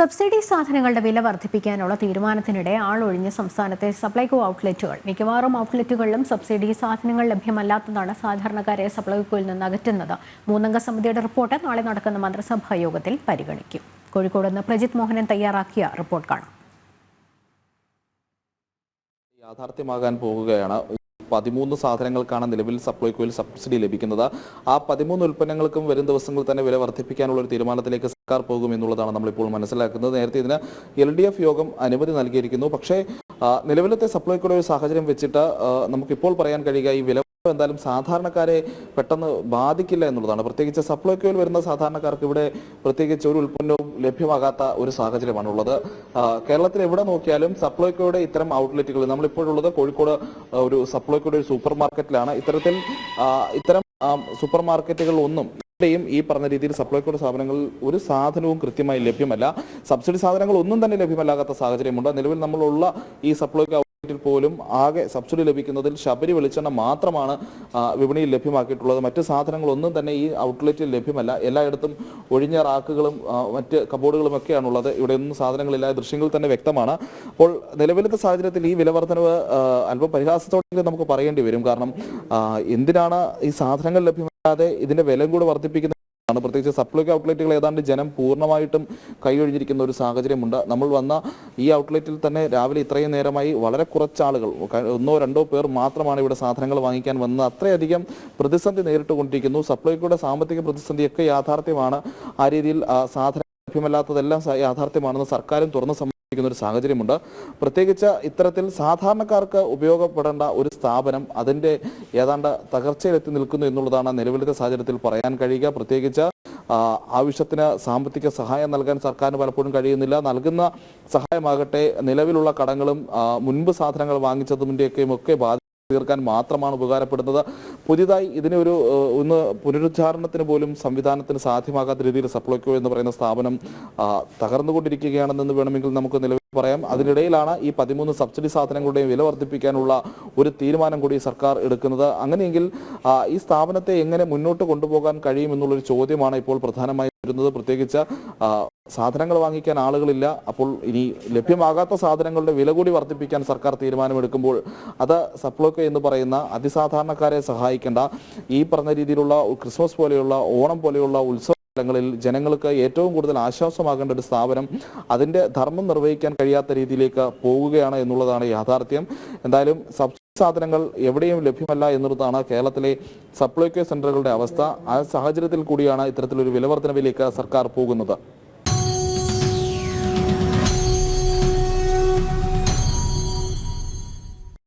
Subsidy സാധനങ്ങളുടെ വില വർദ്ധിപ്പിക്കാനുള്ള തീരുമാനത്തിനിടെ ആളൊഴിഞ്ഞ സംസ്ഥാനത്തെ സപ്ലൈകോ ഔട്ട്ലെറ്റുകൾ. മിക്കവാറും ഔട്ട്ലെറ്റുകളിലും സബ്സിഡി സാധനങ്ങൾ ലഭ്യമല്ലാത്തതാണ് സാധാരണക്കാരെ സപ്ലൈകോയിൽ നിന്ന് അകറ്റുന്നത്. 3-അംഗ സമിതിയുടെ റിപ്പോർട്ട് നാളെ നടക്കുന്ന മന്ത്രിസഭാ യോഗത്തിൽ പരിഗണിക്കും. കോഴിക്കോട് നിന്ന് പ്രജിത് മോഹനൻ തയ്യാറാക്കിയ റിപ്പോർട്ട് കാണാം. യാഥാർത്ഥ്യമാകാൻ പോകുകയാണ്. 13 സാധനങ്ങൾക്കാണ് നിലവിൽ സപ്ലൈകോയിൽ സബ്സിഡി ലഭിക്കുന്നത്. ആ 13 ഉൽപ്പന്നങ്ങൾക്കും വരും ദിവസങ്ങളിൽ തന്നെ വില വർദ്ധിപ്പിക്കാനുള്ള ഒരു തീരുമാനത്തിലേക്ക് സർക്കാർ പോകുമെന്നുള്ളതാണ് നമ്മളിപ്പോൾ മനസ്സിലാക്കുന്നത്. നേരത്തെ ഇതിന് LDF യോഗം അനുമതി നൽകിയിരിക്കുന്നു. പക്ഷേ നിലവിലത്തെ സപ്ലൈകോയുടെ ഒരു സാഹചര്യം വെച്ചിട്ട് നമുക്കിപ്പോൾ പറയാൻ കഴിയുക ഈ വില എന്തായാലും സാധാരണക്കാരെ പെട്ടെന്ന് ബാധിക്കില്ല എന്നുള്ളതാണ്. പ്രത്യേകിച്ച് സപ്ലൈകോയിൽ വരുന്ന സാധാരണക്കാർക്ക് ഇവിടെ പ്രത്യേകിച്ച് ഒരു ഉൽപ്പന്നവും ലഭ്യമാകാത്ത ഒരു സാഹചര്യമാണുള്ളത്. കേരളത്തിൽ എവിടെ നോക്കിയാലും സപ്ലൈകോയുടെ ഇത്തരം ഔട്ട്ലെറ്റുകൾ, നമ്മളിപ്പോഴുള്ളത് കോഴിക്കോട് ഒരു സപ്ലൈകോയുടെ ഒരു സൂപ്പർ മാർക്കറ്റിലാണ്. ഇത്തരം സൂപ്പർ മാർക്കറ്റുകൾ ഒന്നും ഇവിടെയും ഈ പറഞ്ഞ രീതിയിൽ സപ്ലൈകോയുടെ സ്ഥാപനങ്ങളിൽ ഒരു സാധനവും കൃത്യമായി ലഭ്യമല്ല. സബ്സിഡി സാധനങ്ങൾ ഒന്നും തന്നെ ലഭ്യമല്ലാത്ത സാഹചര്യമുണ്ട്. നിലവിൽ നമ്മളുള്ള ഈ സപ്ലൈകോ ഔട്ട്ലെറ്റിൽ പോലും ആകെ സബ്സിഡി ലഭിക്കുന്നതിൽ ശബരി വെളിച്ചെണ്ണ മാത്രമാണ് വിപണിയിൽ ലഭ്യമാക്കിയിട്ടുള്ളത്. മറ്റ് സാധനങ്ങളൊന്നും തന്നെ ഈ ഔട്ട്ലെറ്റിൽ ലഭ്യമല്ല. എല്ലായിടത്തും ഒഴിഞ്ഞ റാക്കുകളും മറ്റ് കബോർഡുകളും ഒക്കെയാണുള്ളത്. ഇവിടെ ഒന്നും സാധനങ്ങളില്ല. ദൃശ്യങ്ങളിൽ തന്നെ വ്യക്തമാണ്. അപ്പോൾ നിലവിലത്തെ സാഹചര്യത്തിൽ ഈ വില വർധനവ് അല്പം പരിഹാസത്തോടെ നമുക്ക് പറയേണ്ടി വരും. കാരണം എന്തിനാണ് ഈ സാധനങ്ങൾ ലഭ്യമല്ലാതെ ഇതിന്റെ വില കൂടെ വർദ്ധിപ്പിക്കുന്നത്? പ്രത്യേകിച്ച് സപ്ലൈകോ ഔട്ട്ലെറ്റുകൾ ഏതാണ്ട് ജനം പൂർണ്ണമായിട്ടും കൈയൊഴിഞ്ഞിരിക്കുന്ന ഒരു സാഹചര്യമുണ്ട്. നമ്മൾ വന്ന ഈ ഔട്ട്ലെറ്റിൽ തന്നെ രാവിലെ ഇത്രയും നേരമായി വളരെ കുറച്ച് ആളുകൾ, 1-2 പേർ മാത്രമാണ് ഇവിടെ സാധനങ്ങൾ വാങ്ങിക്കാൻ വന്നത്. അത്രയധികം പ്രതിസന്ധി നേരിട്ടുകൊണ്ടിരിക്കുന്നു. സപ്ലൈകോയുടെ സാമ്പത്തിക പ്രതിസന്ധിയൊക്കെ യാഥാർത്ഥ്യമാണ്. ആ രീതിയിൽ സാധനം ലഭ്യമല്ലാത്തതെല്ലാം യാഥാർത്ഥ്യമാണെന്ന് സർക്കാരും തുറന്നു ഒരു സാഹചര്യമുണ്ട്. പ്രത്യേകിച്ച് ഇത്തരത്തിൽ സാധാരണക്കാർക്ക് ഉപയോഗപ്പെടേണ്ട ഒരു സ്ഥാപനം അതിന്റെ ഏതാണ്ട് തകർച്ചയിലെത്തി നിൽക്കുന്നു എന്നുള്ളതാണ് നിലവിലത്തെ സാഹചര്യത്തിൽ പറയാൻ കഴിയുക. പ്രത്യേകിച്ച് ആവശ്യത്തിന് സാമ്പത്തിക സഹായം നൽകാൻ സർക്കാരിന് പലപ്പോഴും കഴിയുന്നില്ല. നൽകുന്ന സഹായമാകട്ടെ നിലവിലുള്ള കടങ്ങളും മുൻപ് സാധനങ്ങൾ വാങ്ങിച്ചതിൻ്റെയൊക്കെയും ഒക്കെ തീർക്കാൻ മാത്രമാണ് ഉപകാരപ്പെടുന്നത്. പുതിയതായി ഇതിനെ ഒന്ന് പുനരുദ്ധാരണത്തിന് പോലും സംവിധാനത്തിന് സാധ്യമാകാത്ത രീതിയിൽ സപ്ലൈകോ എന്ന് പറയുന്ന സ്ഥാപനം തകർന്നുകൊണ്ടിരിക്കുകയാണെന്ന് വേണമെങ്കിൽ നമുക്ക് നിലവിൽ പറയാം. അതിനിടയിലാണ് ഈ 13 സബ്സിഡി സാധനങ്ങളുടെയും വില വർദ്ധിപ്പിക്കാനുള്ള ഒരു തീരുമാനം കൂടി സർക്കാർ എടുക്കുന്നത്. അങ്ങനെയെങ്കിൽ ഈ സ്ഥാപനത്തെ എങ്ങനെ മുന്നോട്ട് കൊണ്ടുപോകാൻ കഴിയുമെന്നുള്ളൊരു ചോദ്യമാണ് ഇപ്പോൾ പ്രധാനമായും വരുന്നത്. പ്രത്യേകിച്ച് സാധനങ്ങൾ വാങ്ങിക്കാൻ ആളുകളില്ല. അപ്പോൾ ഇനി ലഭ്യമാകാത്ത സാധനങ്ങളുടെ വില കൂടി വർദ്ധിപ്പിക്കാൻ സർക്കാർ തീരുമാനമെടുക്കുമ്പോൾ അത് സപ്ലൈകോ എന്ന് പറയുന്ന അതിസാധാരണക്കാരെ സഹായിക്കേണ്ട ഈ പറഞ്ഞ രീതിയിലുള്ള ക്രിസ്മസ് പോലെയുള്ള ഓണം പോലെയുള്ള ഉത്സവങ്ങളിൽ ജനങ്ങൾക്ക് ഏറ്റവും കൂടുതൽ ആശ്വാസമാകേണ്ട ഒരു സ്ഥാപനം അതിന്റെ ധർമ്മം നിർവഹിക്കാൻ കഴിയാത്ത രീതിയിലേക്ക് പോകുകയാണ് എന്നുള്ളതാണ് യാഥാർത്ഥ്യം. എന്തായാലും സബ്സിഡി സാധനങ്ങൾ എവിടെയും ലഭ്യമല്ല എന്നുള്ളതാണ് കേരളത്തിലെ സപ്ലൈകോ സെന്ററുകളുടെ അവസ്ഥ. ആ സാഹചര്യത്തിൽ കൂടിയാണ് ഇത്തരത്തിലൊരു വില വർധനവിലേക്ക് സർക്കാർ പോകുന്നത്.